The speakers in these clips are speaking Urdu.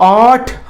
8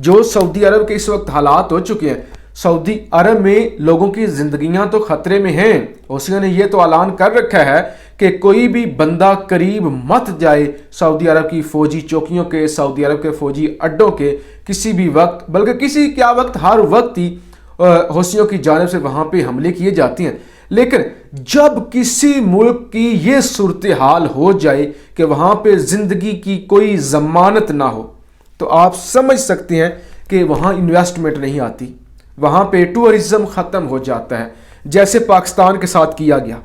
جو سعودی عرب کے اس وقت حالات ہو چکے ہیں، سعودی عرب میں لوگوں کی زندگیاں تو خطرے میں ہیں۔ حوثیوں نے یہ تو اعلان کر رکھا ہے کہ کوئی بھی بندہ قریب مت جائے سعودی عرب کی فوجی چوکیوں کے، سعودی عرب کے فوجی اڈوں کے کسی بھی وقت، بلکہ کسی کیا وقت، ہر وقت ہی حوثیوں کی جانب سے وہاں پہ حملے کیے جاتے ہیں۔ لیکن جب کسی ملک کی یہ صورتحال ہو جائے کہ وہاں پہ زندگی کی کوئی ضمانت نہ ہو، تو آپ سمجھ سکتے ہیں کہ وہاں انویسٹمنٹ نہیں آتی، وہاں پہ ٹورزم ختم ہو جاتا ہے، جیسے پاکستان کے ساتھ کیا گیا۔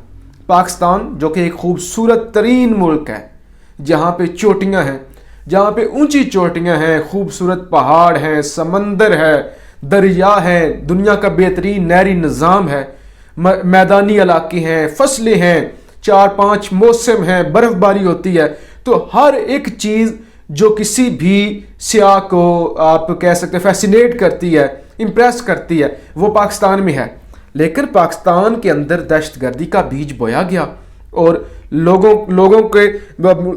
پاکستان جو کہ ایک خوبصورت ترین ملک ہے، جہاں پہ چوٹیاں ہیں، جہاں پہ اونچی چوٹیاں ہیں، خوبصورت پہاڑ ہیں، سمندر ہے، دریا ہے، دنیا کا بہترین نہری نظام ہے، میدانی علاقے ہیں، فصلیں ہیں، 4-5 موسم ہیں، برف باری ہوتی ہے، تو ہر ایک چیز جو کسی بھی سیاح کو آپ کہہ سکتے فیسینیٹ کرتی ہے، امپریس کرتی ہے، وہ پاکستان میں ہے۔ لیکن پاکستان کے اندر دہشت گردی کا بیج بویا گیا، اور لوگوں کے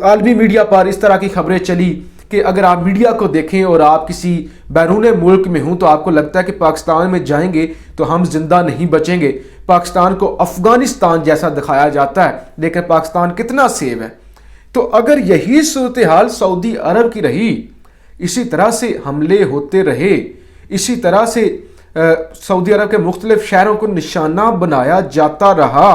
عالمی میڈیا پر اس طرح کی خبریں چلی کہ اگر آپ میڈیا کو دیکھیں اور آپ کسی بیرون ملک میں ہوں تو آپ کو لگتا ہے کہ پاکستان میں جائیں گے تو ہم زندہ نہیں بچیں گے۔ پاکستان کو افغانستان جیسا دکھایا جاتا ہے، لیکن پاکستان کتنا سیف ہے۔ تو اگر یہی صورتحال سعودی عرب کی رہی، اسی طرح سے حملے ہوتے رہے، اسی طرح سے سعودی عرب کے مختلف شہروں کو نشانہ بنایا جاتا رہا،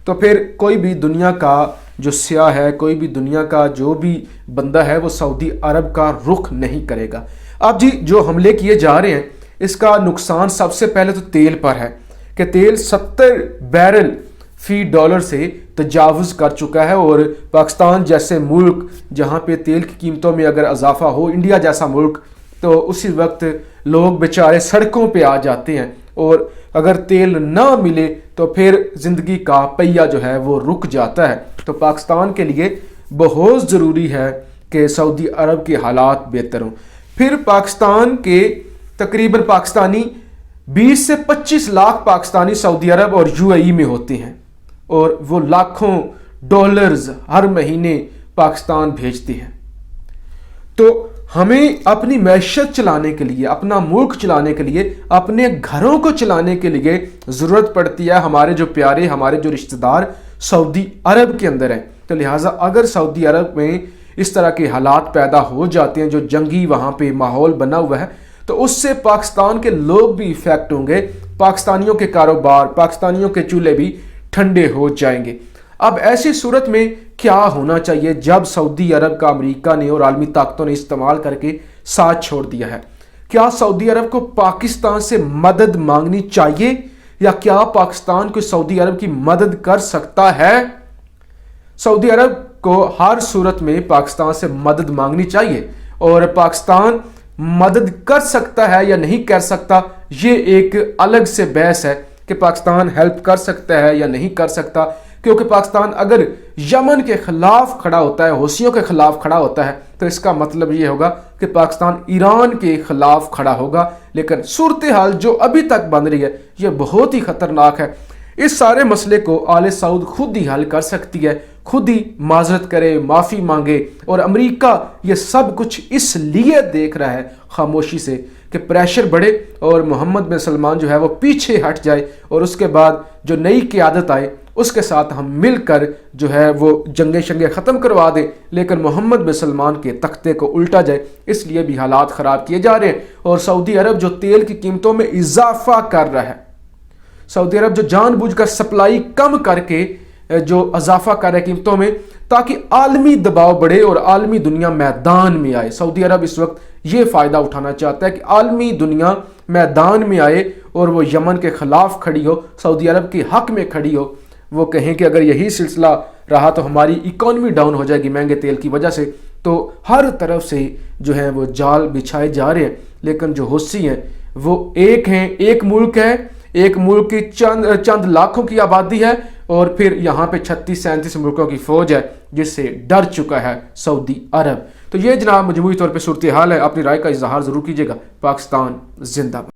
تو پھر کوئی بھی دنیا کا جو سیاح ہے، کوئی بھی دنیا کا جو بھی بندہ ہے، وہ سعودی عرب کا رخ نہیں کرے گا۔ اب جی جو حملے کیے جا رہے ہیں، اس کا نقصان سب سے پہلے تو تیل پر ہے کہ تیل 70 بیرل فی ڈالر سے تجاوز کر چکا ہے، اور پاکستان جیسے ملک جہاں پہ تیل کی قیمتوں میں اگر اضافہ ہو، انڈیا جیسا ملک، تو اسی وقت لوگ بیچارے سڑکوں پہ آ جاتے ہیں، اور اگر تیل نہ ملے تو پھر زندگی کا پہیہ جو ہے وہ رک جاتا ہے۔ تو پاکستان کے لیے بہت ضروری ہے کہ سعودی عرب کے حالات بہتر ہوں۔ پھر پاکستان کے تقریباً پاکستانی 20 سے 25 لاکھ پاکستانی سعودی عرب اور UAE میں ہوتے ہیں، اور وہ لاکھوں ڈالرز ہر مہینے پاکستان بھیجتے ہیں۔ تو ہمیں اپنی معیشت چلانے کے لیے، اپنا ملک چلانے کے لیے، اپنے گھروں کو چلانے کے لیے ضرورت پڑتی ہے ہمارے جو پیارے، ہمارے جو رشتہ دار سعودی عرب کے اندر ہیں۔ تو لہٰذا اگر سعودی عرب میں اس طرح کے حالات پیدا ہو جاتے ہیں، جو جنگی وہاں پہ ماحول بنا ہوا ہے، تو اس سے پاکستان کے لوگ بھی افیکٹ ہوں گے، پاکستانیوں کے کاروبار، پاکستانیوں کے چولہے بھی ٹھنڈے ہو جائیں گے۔ اب ایسی صورت میں کیا ہونا چاہیے جب سعودی عرب کا امریکہ نے اور عالمی طاقتوں نے استعمال کر کے ساتھ چھوڑ دیا ہے؟ کیا سعودی عرب کو پاکستان سے مدد مانگنی چاہیے، یا کیا پاکستان کو سعودی عرب کی مدد کر سکتا ہے؟ سعودی عرب کو ہر صورت میں پاکستان سے مدد مانگنی چاہیے، اور پاکستان مدد کر سکتا ہے یا نہیں کر سکتا، یہ ایک الگ سے بحث ہے کہ پاکستان ہیلپ کر سکتا ہے یا نہیں کر سکتا، کیونکہ پاکستان اگر یمن کے خلاف کھڑا ہوتا ہے، حوثیوں کے خلاف کھڑا ہوتا ہے، تو اس کا مطلب یہ ہوگا کہ پاکستان ایران کے خلاف کھڑا ہوگا۔ لیکن صورتحال جو ابھی تک بن رہی ہے یہ بہت ہی خطرناک ہے۔ اس سارے مسئلے کو آل سعود خود ہی حل کر سکتی ہے، خود ہی معذرت کرے، معافی مانگے، اور امریکہ یہ سب کچھ اس لیے دیکھ رہا ہے خاموشی سے کہ پریشر بڑھے اور محمد بن سلمان جو ہے وہ پیچھے ہٹ جائے، اور اس کے بعد جو نئی قیادت آئے اس کے ساتھ ہم مل کر جو ہے وہ جنگیں شنگیں ختم کروا دیں، لیکن محمد بن سلمان کے تختے کو الٹا جائے، اس لیے بھی حالات خراب کیے جا رہے ہیں۔ اور سعودی عرب جو تیل کی قیمتوں میں اضافہ کر رہا ہے، سعودی عرب جو جان بوجھ کر سپلائی کم کر کے جو اضافہ کر رہے قیمتوں میں، تاکہ عالمی دباؤ بڑھے اور عالمی دنیا میدان میں آئے۔ سعودی عرب اس وقت یہ فائدہ اٹھانا چاہتا ہے کہ عالمی دنیا میدان میں آئے اور وہ یمن کے خلاف کھڑی ہو، سعودی عرب کے حق میں کھڑی ہو۔ وہ کہیں کہ اگر یہی سلسلہ رہا تو ہماری اکانومی ڈاؤن ہو جائے گی مہنگے تیل کی وجہ سے۔ تو ہر طرف سے جو ہے وہ جال بچھائے جا رہے ہیں، لیکن جو حوثی ہیں وہ ایک ہیں، ایک ملک ہے، ایک ملک کی چند لاکھوں کی آبادی ہے، اور پھر یہاں پہ 36-37 ملکوں کی فوج ہے جس سے ڈر چکا ہے سعودی عرب۔ تو یہ جناب مجموعی طور پہ صورتحال ہے۔ اپنی رائے کا اظہار ضرور کیجیے گا۔ پاکستان زندہ باد۔